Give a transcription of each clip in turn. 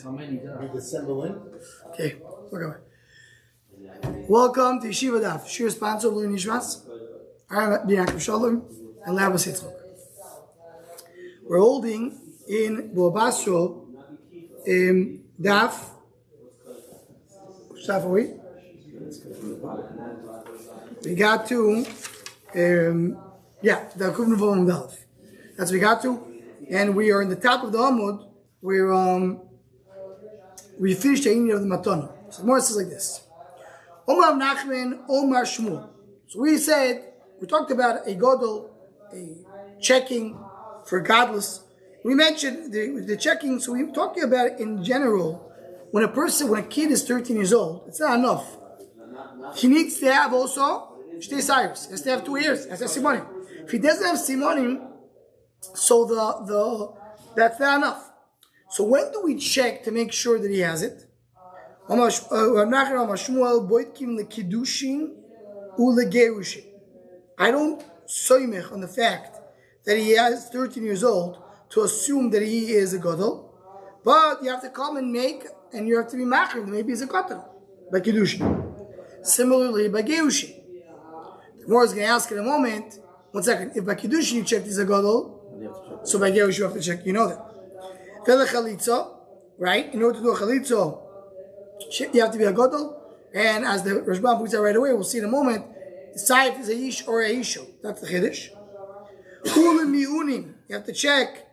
How many? December when? Okay, look away. Welcome to Yeshiva Daf. Shir sponsor Blue Nishmas. I'm Bianca Shalom and Labas Yitzchok. We're holding in Basra Daf. Which Daf are we? We got to the Kuvnu V'Amud Aleph. That's what we got to, and we are in the top of the Amud. We finished the ending of the Matana. So the Gemara says like this: Omar Nachman, Omar Shmuel. So we talked about a godel, a checking for godless. We mentioned the checking, so we're talking about it in general. When a kid is 13 years old, it's not enough. He needs to have also Shtei Cyrus. He has to have 2 years. He has to have Simonim. If he doesn't have Simonim, so that's not enough. So when do we check to make sure that he has it? I don't soymech on the fact that he is 13 years old to assume that he is a gadol, but you have to come and you have to be machrim that maybe he's a gadol by kiddushin. Similarly by geushin. The more is going to ask in a moment. 1 second. If by kiddushin you check he's a gadol, so by geushin you have to check. You know that. Right? In order to do a chalitza, you have to be a gadol, and as the Rashbam points out right away, we'll see in a moment, Saif is a ish or a isho. That's the chiddush. You have to check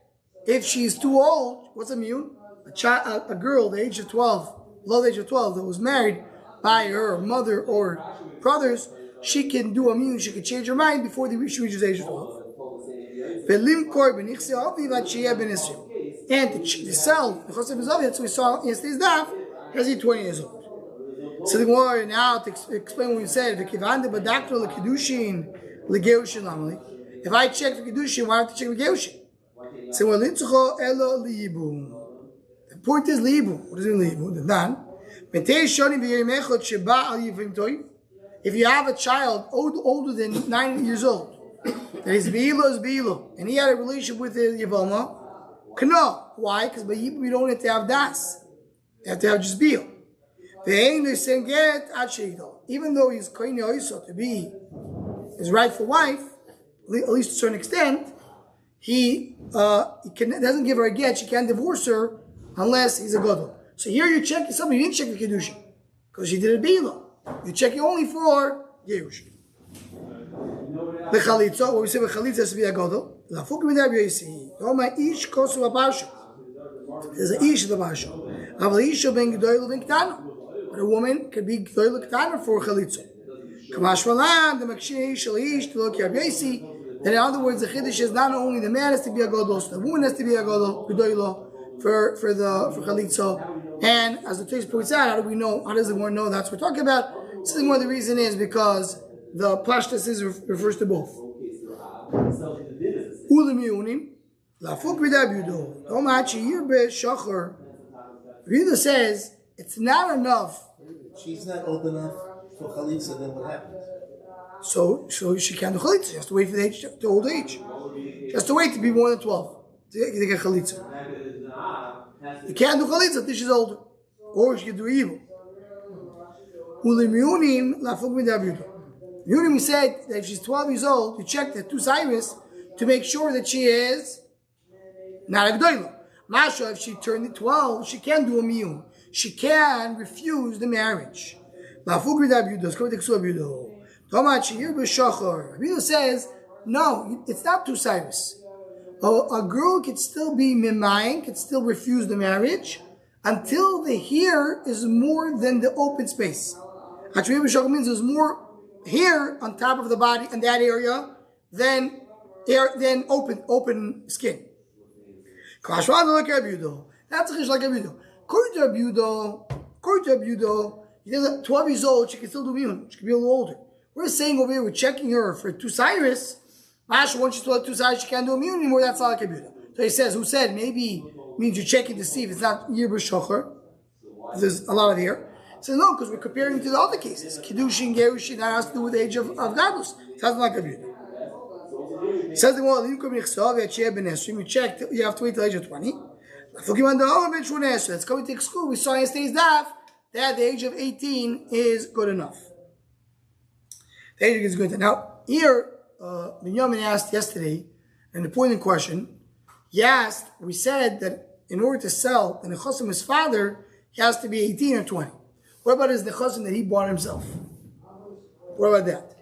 if she's too old. What's a miun? A girl, the age of 12, below the age of 12, that was married by her mother or brothers, she can do a miun. She can change her mind before she reaches the age of 12. And to sell the Chosef Zavit, so we saw yesterday's daf, because he's 20 years old. So the Gemara now to explain what we said, if I check for Kedushin, why don't I check for Geushin? So the point is Libu. What does it mean Libu? If you have a child older than 9 years old, that is Beilo, and he had a relationship with the Yavama, no. Why? Because by Yibum we don't have to have das. You have to have just Bil. Even though he's Koine Oiso to be his rightful wife, at least to a certain extent, he doesn't give her a get. She can't divorce her unless he's a gadol. So here you're checking something. You didn't check the Kedushin because she did a Bila. You're checking only for Yerush. The Chalitza, what we say with Chalitza has to be a gadol. There's an ish in the Basra. But a woman could be Gdoil Ketana for Chalitza. Then in other words, the Chiddush is not only the man has to be a gadol, the woman has to be a gadol, for Chalitza. And as the text points out, how do we know? How does the one know that's what we're talking about? This is one of the reason is because the Pashtas refers to both. Rita says it's not enough. She's not old enough for chalitza, then what happens? So she can't do chalitza. She has to wait for the old age. She has to wait to be more than 12 to get chalitza. You can't do chalitza until she's older, or she can do evil. We said that if she's 12 years old, you check the 2 Cyrus to make sure that she is not a Gdoila. Masha, if she turned 12, she can do a miyun. She can refuse the marriage. Rabbi says, no, it's not 2 Cyrus. A girl could still be mimaying, could still refuse the marriage until the hair is more than the open space. Actually, Rabbi means there's more hair on top of the body in that area than open skin. That's a chish like Abudo. According to Abudo, he doesn't 12 years old, she can still do miyun. She can be a little older. We're saying over here, we're checking her for 2 Cyrus. Once she's 2 Cyrus, she can't do a miyun anymore. That's not like Abudo. So he says, who said maybe means you're checking to see if it's not Yir B'Shocher. There's a lot of hair. So no, because we're comparing to the other cases. Kiddushin, Gerushin, that has to do with the age of godless. It doesn't like Abudo. He says the one, you check, you have to wait till the age of 20. That's going to exclude. We saw in yesterday's daf that the age of 18 is good enough. The age is good. Now, here, Binyamin asked yesterday, an important question. He asked, we said that in order to sell the nechasim of his father, he has to be 18 or 20. What about his nechasim that he bought himself? What about that?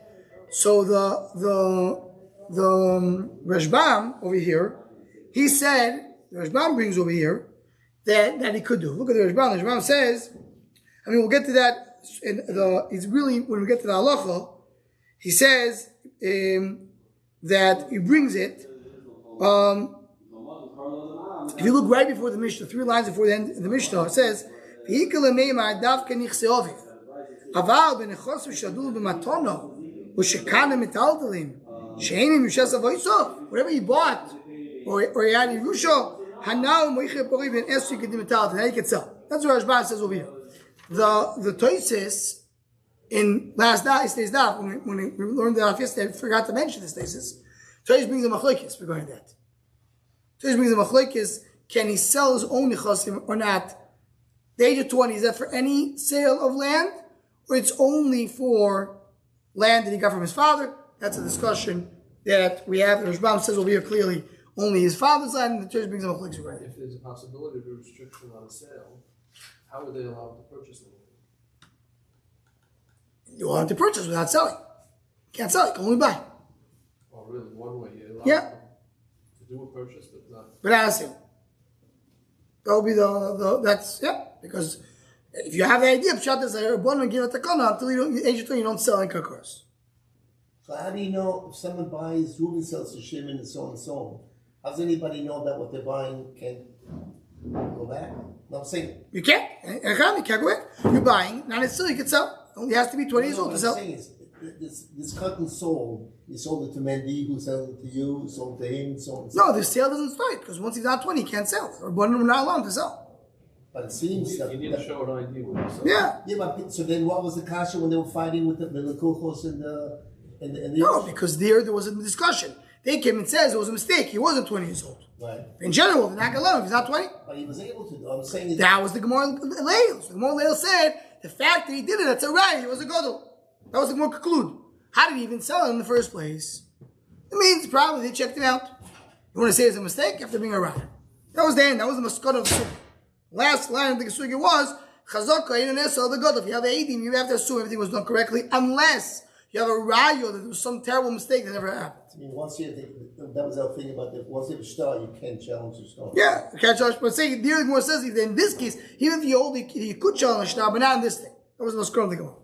So the Rashbam over here, he said, the Rashbam brings over here that he could do. Look at the Rashbam. The Rashbam says, we'll get to that. It's really, when we get to the halacha, he says that he brings it. If you look right before the Mishnah, 3 lines before the end of the Mishnah, it says, whatever he bought, or he had Yerusha, now he can sell. That's what Rashbam says over here. The Toises in last yesterday's daf, when we learned that yesterday, I forgot to mention this Toises. Toises brings a machlokes regarding that. Toises brings a machlokes. Can he sell his own nechasim or not? The age of 20, is that for any sale of land, or it's only for land that he got from his father? That's a discussion that we have. The Rashbam says over here clearly only his father's land, and the church brings a machlokes regarding it. If there's a possibility of a restriction on a sale, how would they allow him to purchase it? You want him to purchase without selling. You can't sell, you can only buy. Oh, really? One way you allow him to do a purchase, but not. But not a sale. That will be because if you have the idea, Pshat is a one and give it a takana until you age of 20, you don't sell in kakars. So how do you know if someone buys Reuben sells to Shimon and so on and so on? How does anybody know that what they're buying can go back? No, I'm saying you can't. You can't go back. You're buying, not necessarily you can sell. It only has to be 20 years old to sell. What I'm saying is, this cotton sold. You sold it to Mendy, who sold it to you, who sold it to him, so on and so on. No, the sale doesn't start because once he's not 20, he can't sell. Or we're not allowed to sell. But it seems you need to show an ID when you sell. Yeah. Yeah, but so then what was the kasha when they were fighting with the Lekuchos and the No, because there was a discussion. They came and says it was a mistake. He wasn't 20 years old. Right. In general, they're not going to allow him if he's not 20. But he was able to. I'm saying that was the Gemara Leil. The Gemara Leil said the fact that he did it, that's a right. He was a gadol. That was the Gemara conclude. How did he even sell it in the first place? It means probably they checked him out. You want to say it's a mistake? You have to bring a raya. That was the end. That was the maskot of the sugi. Last line of the sugi was chazaka in the gadol. If you have a eidim, you have to assume everything was done correctly, unless you have a raya that there was some terrible mistake that never happened. I mean, once you that was our thing about once you have a star, you can't challenge the star. Yeah, you can't challenge. But say the Gemara says that in this case, even if you hold, you could challenge star, but not in this thing. That was the maskot of the Gemara.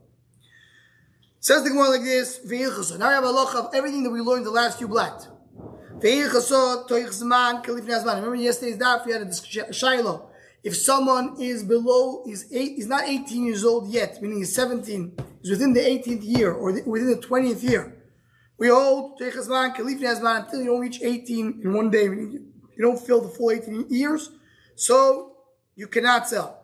Says the Gemara like this, now we have a loch of everything that we learned the last few blacks. Remember yesterday's daf, we had a shailo. If someone is below, he's not 18 years old yet, meaning he's 17, he's within the 18th year, or within the 20th year. We hold until you don't reach 18 in one day, meaning you don't fill the full 18 years, so you cannot sell.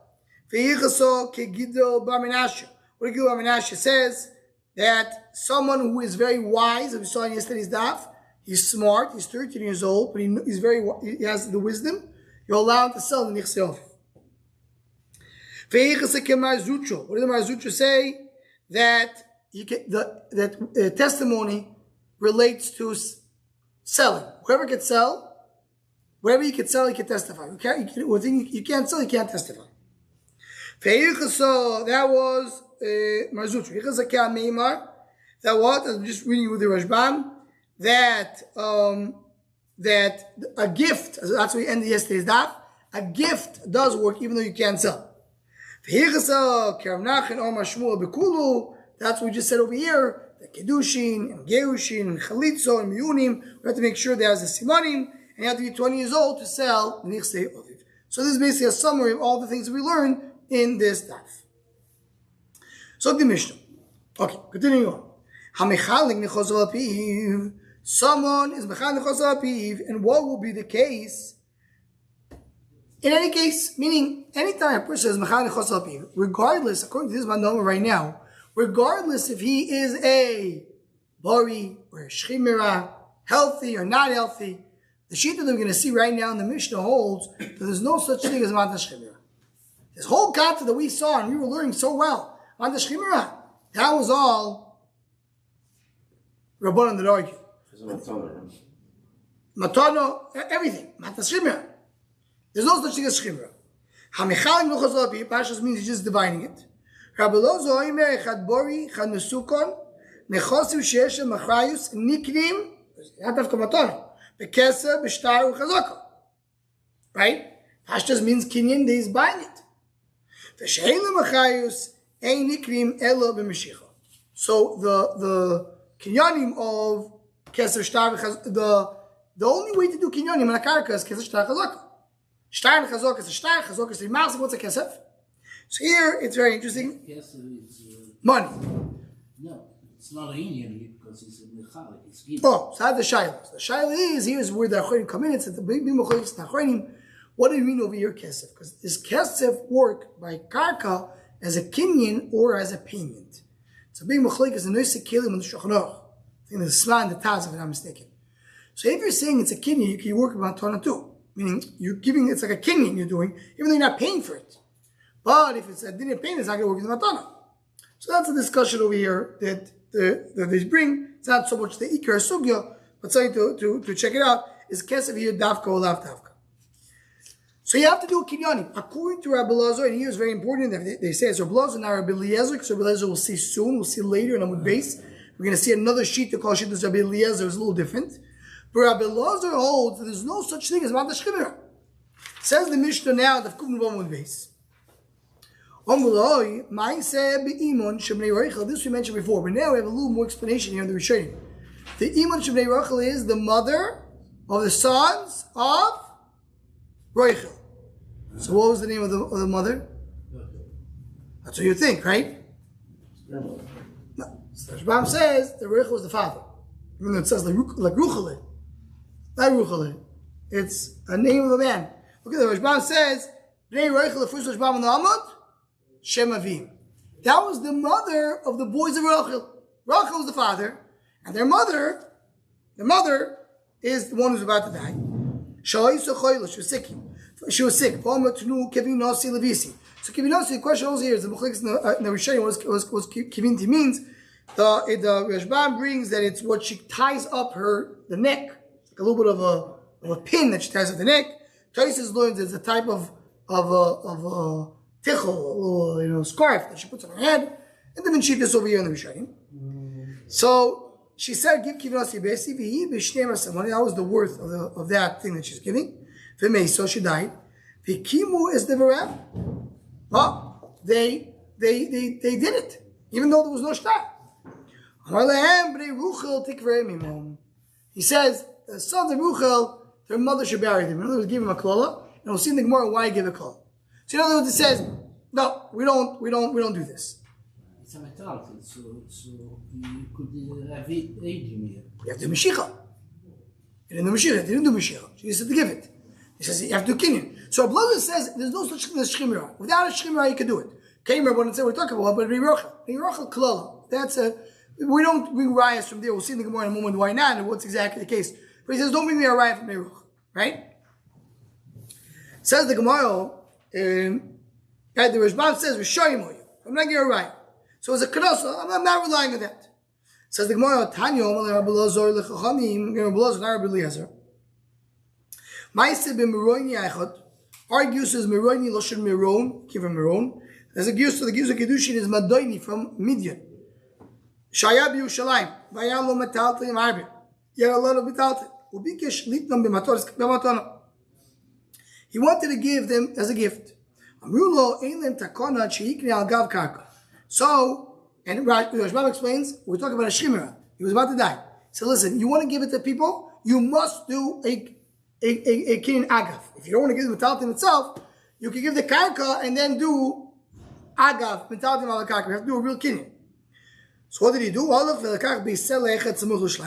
What Gidol Bar Menashe says, that someone who is very wise, as we saw in yesterday's daf, he's smart, he's 13 years old, but he has the wisdom, you're allowed to sell the nichse of. What does the Marzucho say? That that testimony relates to selling. Whoever can sell, whatever you can sell, you can testify. You can't sell, you can't testify. That was Marzuch. That what? I'm just reading you with the Rashbam. That a gift. That's what we ended yesterday's daf. A gift does work even though you can't sell. That's what we just said over here. The kedushin and gerushin and chalitzo and miyunim. We have to make sure there's a simanim, and you have to be 20 years old to sell the nichse oviv. So this is basically a summary of all the things that we learned in this daf. So the Mishnah. Okay, continuing on. Someone is mechal nechos al piv, and what will be the case? In any case, meaning anytime a person is mechal nechos al piv, regardless, according to this manoma right now, regardless if he is a bari or a shchimera, healthy or not healthy, The shita that we're going to see right now in the Mishnah holds that there's no such thing as Matash Chimera. This whole concept that we saw and we were learning so well, Matash Chimera, that was all Rabbanan that argue. Matano, everything. Matash Chimera. There's no such thing as Chimera. Hamichal Nuchas Lapi, Pashas means he's just dividing it. Rabbi Lozo Oimer Echad Bori, Echad Mesukon, Nechosim Sheesha Machrayus, Nikrim, not Dafka Matano. Bekesa, Bishtar, Chazaka. Right? Pashtas means Kinyan, they is buying it. V'she'ela Machayus, Ein Nikrim, Elo B'Mashicha. So the Kinyanim of Kesef, Shtar, the only way to do Kinyanim in a karka is Kesef, Shtar, Chazaka. Shtar and Chazaka is a Shtar, Chazaka is a Mazik, what's a Kesef? So here, it's very interesting. Kesef is... Money. No, it's not an Indian because it's a Mechalik, it's given. Oh, so that's the Shaila. The Shaila is, here's where the Achorim come in. It's at the big Bimachlis and Achorim. What do you mean over here, Kesef? Because does Kesef work by Karka as a Kinyan or as a payment? It's a big Machlik is a Noisek Kelim and the Shulchan Aruch. I think there's a Sma and the Taz, if I'm not mistaken. So if you're saying it's a Kinyan, you can work about Tana too. Meaning, you're giving, it's like a Kinyan you're doing, even though you're not paying for it. But if it's a dinner payment, it's not going to work in the Matana. So that's a discussion over here that they bring. It's not so much the Ikar Sugya, but something to check it out is Kesef here, Dafka or Lav Dafka. So you have to do a Kinyanim. According to Rabbi Lazar, and here is very important, they say it's Rabbi Lazar, not Rabbi Eliezer, because Rabbi Eliezer we'll see soon, we'll see later in Amud Beis. We're going to see another sheet to call sheet as Rabbi Eliezer is a little different. But Rabbi Lazar holds that there's no such thing as Matash Chimera. Says the Mishnah now, the Kuvn Amud Beis. This we mentioned before, but now we have a little more explanation here in the Rishonim. The Iman Shebnei Rachel is the mother of the sons of Rachel. So what was the name of the mother? That's what you think, right? No. So Rambam says that Rachel was the father. Even though it says like Ruchale. Not Ruchale. It's a name of a man. Look at that. Rambam says, Bnei Rachel, the first Rambam in the Amud, Shem Avim. That was the mother of the boys of Rachel. Rachel was the father, and their mother, the mother, is the one who's about to die. She was sick. She was sick. So Kivinasi, the question also here is the Mukhliks in the Rishonim, what Kivinti means. The Rashbam brings that it's what she ties up the neck, like a little bit of a pin that she ties up the neck. Tosis learns it's a type of tichel, a little scarf that she puts on her head, and then she this over here in the Rishonim. So she said, "Give Kivinasi besi v'hi b'shnei money." That was the worth of that thing that she's giving. So she died. V'kimu is the verab. Oh, they did it, even though there was no shtar. He says, the sons of Ruchel, their mother should bury them. In other words, give him a klala, and we'll see in the Gemara why give a klala. So in other words, it says, no, we don't do this. It's a metal, so you could have it aiding here. You have to do Mashiach. They didn't do Mashiach. She said to give it. He says you have to do Kinyan. So Ablaza says there's no such thing as Shchimera. Without a Shchimera, you can do it. Okay, remember what we're talking about, but Rechel klala. That's we don't bring rayas from there. We'll see in the Gemara in a moment why not and what's exactly the case. But he says, don't bring me a raya from Neruch. Right? Says the Gemara, the Rashbam says, I'm not getting a raya. So as a kenosa, I'm not relying on that. Says the Gemara, Tanya, Rabbi Lazar, Lechachamim, Rabbi Lazar, not Rabbi Eliezer. Ma'aseh b'meroini echad. Our gius is meroini, Loshen meron, Kiva meron. There's a gius, so the gius of Kedushin is Madoini from Midian. Shaya b'Yushalayim, vayam lo metalta im arbe. Yet a lot of metalta. Ubikesh litnam b'matana. He wanted to give them as a gift. Amrulo einlem takona sheikni al gav karka. So, and Rashbam explains, we're talking about a shimera. He was about to die. So listen, you want to give it to people, you must do a kin agav. If you don't want to give the metalta itself, you can give the karka and then do agav metalta al karka. You have to do a real kinyan. So what did he do?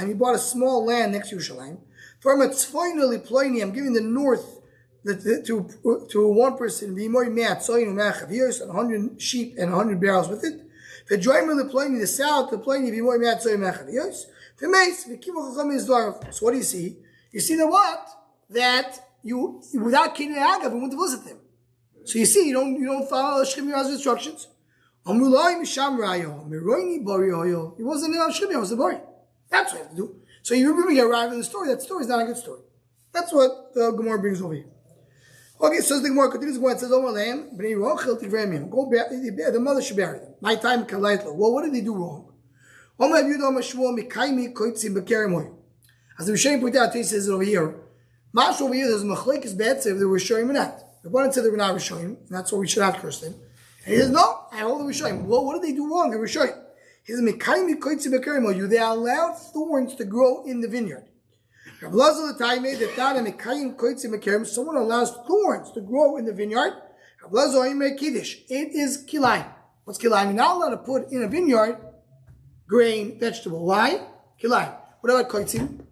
He bought a small land next to Yerushalayim. I'm giving the north to one person, 100 sheep and 100 barrels with it. The south, so what do you see? You see that what? that you, without Kinyan Agav, you wouldn't visit them. So you see, you don't follow Shchimira's instructions. He wasn't in Shchimira, he was a Bari. That's what you have to do. So you remember you arrive in the story, that story is not a good story. That's what the Gemara brings over here. Okay, so the Gemara continues, it says, go back, the mother should bury them. My time, well, what did they do wrong? As the Rishonim pointed out, he says it over here, Mash over here, there's a machlekes bad if they were Rishonim or not. The one said they were not Rishonim, and that's why we should not curse them. And he says, no, I hold the Rishonim. Well, what did they do wrong? They were Rishonim. He says, they allowed thorns to grow in the vineyard. Someone allows thorns to grow in the vineyard. It is kilayim. What's kilayim? You're not allowed to put in a vineyard grain, vegetable. Why? Kilayim. What about koitzim?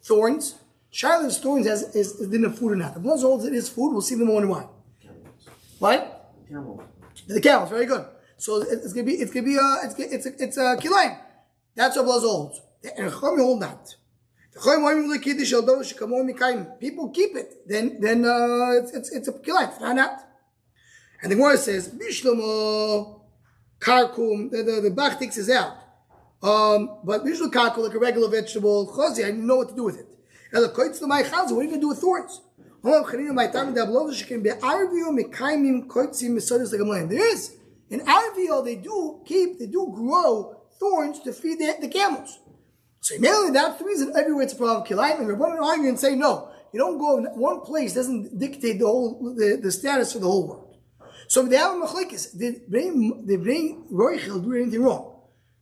Thorns. Charlotte's thorns is dinner food or not. The blood holds it is food. We'll see them more in why. What? Camel. The camels. Very good. So it's a kilayim. That's what blood holds. And Chacham hold that. People keep it. Then it's a kilayim. Not. And the Gemara says, Bishlomo karkum. The Bach takes us out. But Bishlomo karkum, like a regular vegetable, chosi, I know what to do with it. What are you going to do with thorns? There is. In Arvio, they do grow thorns to feed the camels. So mainly that's the reason everywhere it's a problem of kilayim. And we're going to argue and say, no, you don't go in one place, doesn't dictate the status for the whole world. So they have a machlekes. Did Roichel do anything wrong?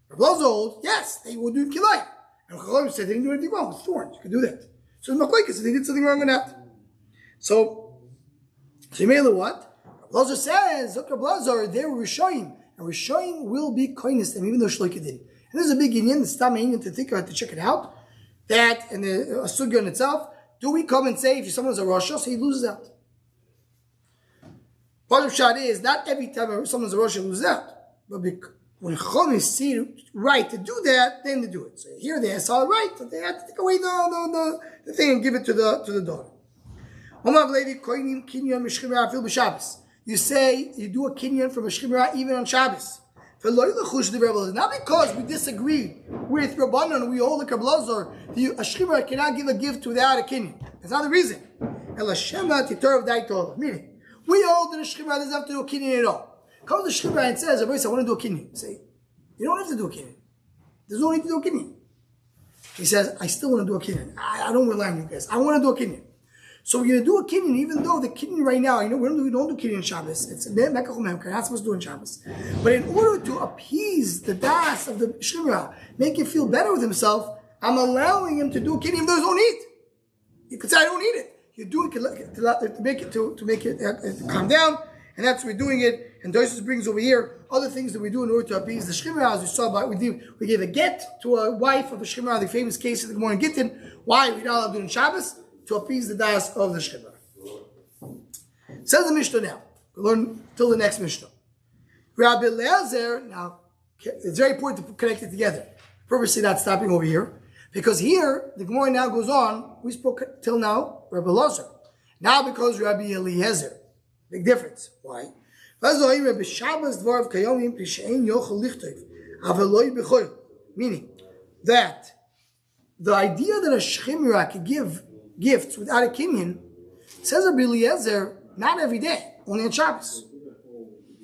Rabbi old, yes, they will do kilayim. And Chacham said they didn't do anything wrong with thorns. You can do that. So the machlekes, they did something wrong with that. So mainly what? Rabbi says, Rabbi Lazar, they were Rishoyim. And Rishoyim will be koinis them, even though Shloika did. And there's a big Indian, the Stam Indian to think about, to check it out. That, and the Sugya in itself, do we come and say if someone's a Rosh, so he loses out? Part of Shad is, not every time someone's a Rosh, he loses out. But when Chacham see right to do that, then they do it. So here they saw it right, so they had to take away the thing and give it to the daughter. You say, you do a kinyan from a shchimera even on Shabbos. Not because we disagree with Rabbanan, we hold like a blazar, a shchimera cannot give a gift without a kinyan. That's not the reason. Meaning, we hold that a shchimera doesn't have to do a kinyan at all. Comes the shchimera and says, I want to do a kinyan. Say, you don't have to do a kinyan. There's no need to do a kinyan. He says, I still want to do a kinyan. I don't rely on you guys. I want to do a kinyan. So we're going to do a kinyan, even though the kinyan right now, we don't do kinyan in Shabbos. It's Mekach Umemker, not supposed to do in Shabbos. But in order to appease the das of the shchimera, make him feel better with himself, I'm allowing him to do a kinyan, there's no need. You could say, I don't need it. You do it to make it calm down, and that's why we're doing it. And Doisus brings over here other things that we do in order to appease the shchimera, as we saw. We gave a get to a wife of a shchimera, the famous case of the Gemara in Gittin. Why we not allowed to do it in Shabbos? To appease the das of the shchimera. Says the Mishnah now. We'll learn till the next Mishnah. Rabbi Eliezer, now it's very important to connect it together. Purposely not stopping over here, because here the Gemara now goes on. We spoke till now Rabbi Eliezer. Now because Rabbi Eliezer, big difference. Why? Meaning that the idea that a shchimera could give gifts without a kinyan, says Rabbi Eliezer, not every day, only on Shabbos.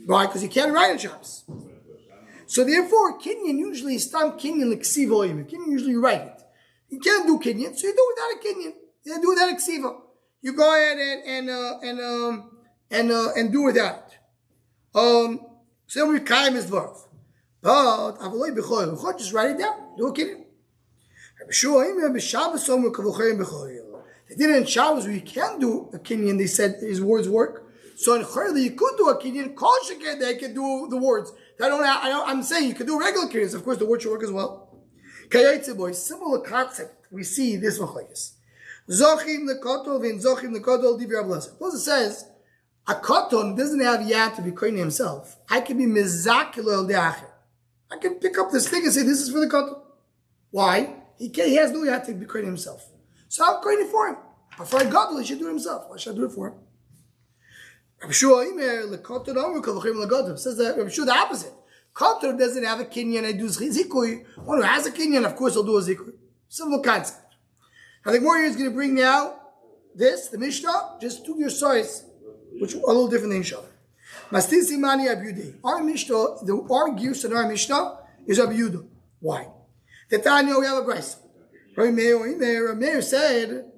Why? Because you can't write on Shabbos. So therefore, kinyan usually is tam kinyan l'ksiva. Kinyan usually you write it. You can't do kinyan, so you do it without a kinyan. You do it without a ksiva. You go ahead and do without it. So then we kaim is dvarf. But avaloi b'choy, just write it down. Do a kinyan. They did it in Shabbos where you can do a kinyan, they said his words work. So in Chayla you could do a kinyan, Kol Sheken they could do the words. I'm saying you could do regular kinyans, of course the word should work as well. Similar concept, we see this machlekes. Zochim lekotol v'in zochim lekotol divrei Rabbi Eliezer. Plus it says, a koton doesn't have yet to be kohen himself. I can be mizakil el de'acher. I can pick up this thing and say, this is for the koton. Why? He has no yet to be kohen himself. So I'm kohen for him. But for a gadol, he should do it himself. Why should I do it for him? Rabbi Shua says that Rabbi Shua the opposite. Kotor doesn't have a kinyan. I do zikui. One who has a kinyan, of course, he'll do a zikui. Similar concept. I think more is going to bring now this, the Mishnah, just to your size, which are a little different than each other. Mastisi mani Abiyudi. Our Mishnah, our gears in our Mishnah is Abiyuda. Why? The Tanya, we have a grace. Rabbi Meir said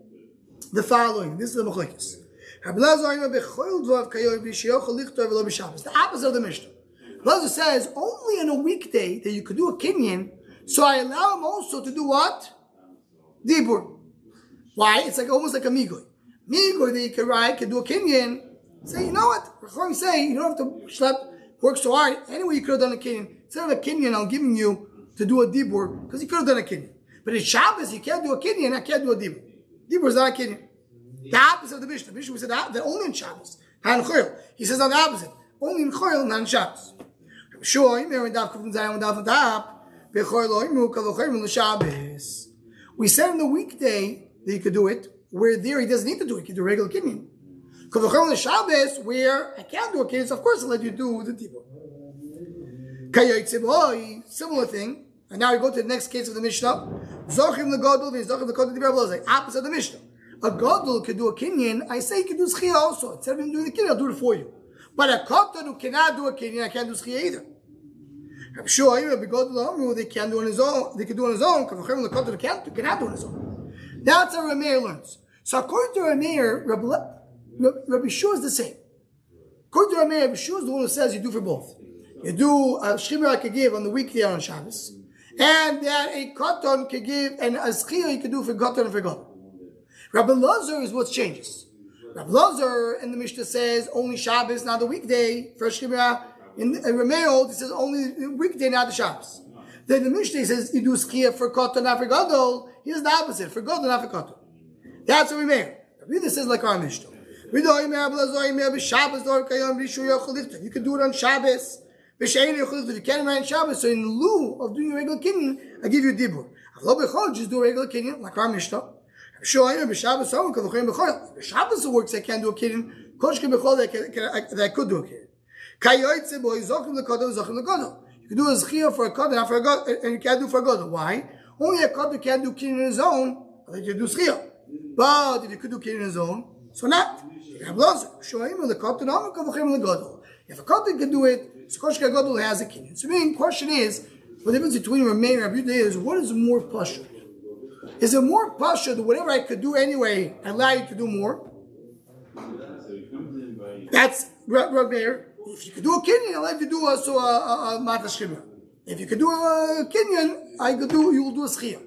the following. This is the Machlekes. The opposite of the Mishnah. Blazer says only on a weekday that you could do a kinyan, so I allow him also to do what? Dibur. Why? It's like almost like a migoy. Migoy that you can do a kinyan. Say, you know what? Before you say, you don't have to work so hard. Anyway, you could have done a kinyan. Instead of a kinyan, I'm giving you to do a dibur because you could have done a kinyan. But in Shabbos, you can't do a kinyan. I can't do a dibur. Dibur is not a kinyan. The opposite of the Mishnah. The Mishnah said that only in Shabbos. Not in Choyl. He says on the opposite. Only in Choyl, not in Shabbos. Sure, we said on the weekday that you could do it, where there he doesn't need to do it. You can do regular kinyan. Shabbos, where I can't do a kinyan, so of course I'll let you do the tibur. Similar thing. And now we go to the next case of the Mishnah. Opposite of the Mishnah. A gadol could do a kinyan. I say you can do schia also. Instead of him doing the kinyan, I'll do it for you. But a kotan who cannot do a kinyan, I can't do schia either. I'm sure they can do on his own. They can do on his own. Cannot do on his own. That's how Rameir learns. So according to Rameir, Rabbi Shua is the same. According to Rameir, Rabbi Shua is the one who says you do for both. You do a shchimra can give on the weekday on Shabbos, and that a kotan can give, and a schia you can do for kotan and for gadol. Rabbi Lazar is what changes. Rabbi Lazar in the Mishnah says only Shabbos, not the weekday. For shchimra. In Rameir, it says only weekday, not the Shabbos. Then the Mishnah says you do schia for kotan, not for gadol. Here's the opposite: for gadol, not for kotan. That's what Rameir. This says like our Mishnah. You can do it on Shabbos. You can't write on Shabbos. So in lieu of doing a regular kinyan, I give you a dibur. Just do a regular kinyan like our Mishnah. Shabbos works. I can't do a kinyan. That I could do a kinyan. You can do a schia for a kodan, not for a god, and you can't do for a god. Why? Only a kodan can't do kinyan in his own. I think you do schia. But if you could do kinyan in his own, so not. If a kodan can do it, so koshka gadol has a kinyan. So the question is, the difference between Rameir and Abiyuda is what is more pasha? Is it more pasha that whatever I could do anyway, I allow you to do more? That's Rameir. If you could do a kinyan, I'll let you do also a mata shchimra. If you could do a kinyan, you will do a schia.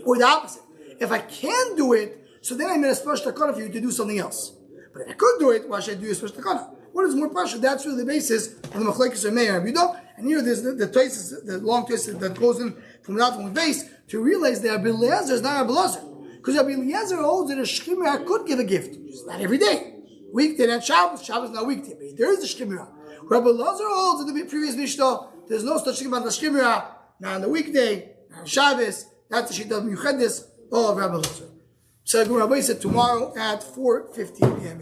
Or the opposite. If I can't do it, so then I made a special takana for you to do something else. But if I could do it, why should I do a special takana? What is more pasha? That's really the basis of the machlekes of Meir and Abiyuda. And here there's the long twist that goes in from the from the base to realize that Rabbi Eliezer is not Rabbi Lazar. Because Rabbi Eliezer holds that a shchimra could give a gift. Just not every day. Weekday, not Shabbos. Shabbos not weekday. But there is a shchimra. Rabbi Lazar holds in the previous Mishnah, there's no such thing about the shchimra. Not on the weekday, not on Shabbos. That's the shita of Yuchedis of Rabbi Lazar. So Rabbi said tomorrow at 4:15 p.m.